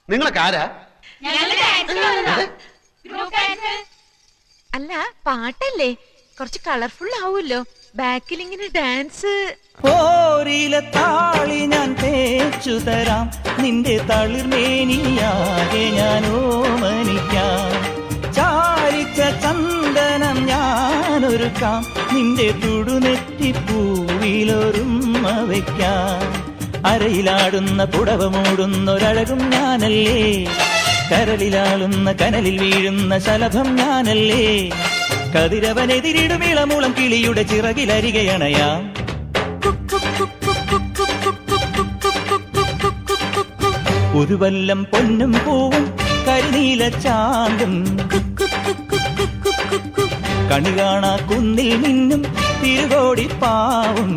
നിങ്ങളൊക്കെ ആരാ? അല്ല പാട്ടല്ലേ, കുറച്ച് കളർഫുൾ ആവുമല്ലോ. ബാക്കിൽ ഇങ്ങനെ ഡാൻസ്. ഓരിലെ താളി ഞാൻ തേച്ചു തരാം, നിന്റെ തളിർമേനിയാകെ ഞാൻ ഓമനിക്കാം. ചാരിച്ച ചന്ദനം ഞാനൊരുക്കാം, നിന്റെ തുടുനെറ്റിപ്പൂവിലൊരുമ്മ വയ്ക്കാം. അരയിലാടുന്ന പുടവ മൂടുന്നൊരഴകും ഞാനല്ലേ, കരലിലാളുന്ന കനലിൽ വീഴുന്ന ശലഭം ഞാനല്ലേ. കതിരവനെതിരിടും ഇളമുളം കിളിയുടെ ചിറകിലരികയണയാം. ഒരു വല്ലം പൊന്നും പൂവും കരിനീല ചാന്തും, കണി കാണാ കുന്നിൽ നിന്നും തിരുകോടിപ്പാവും.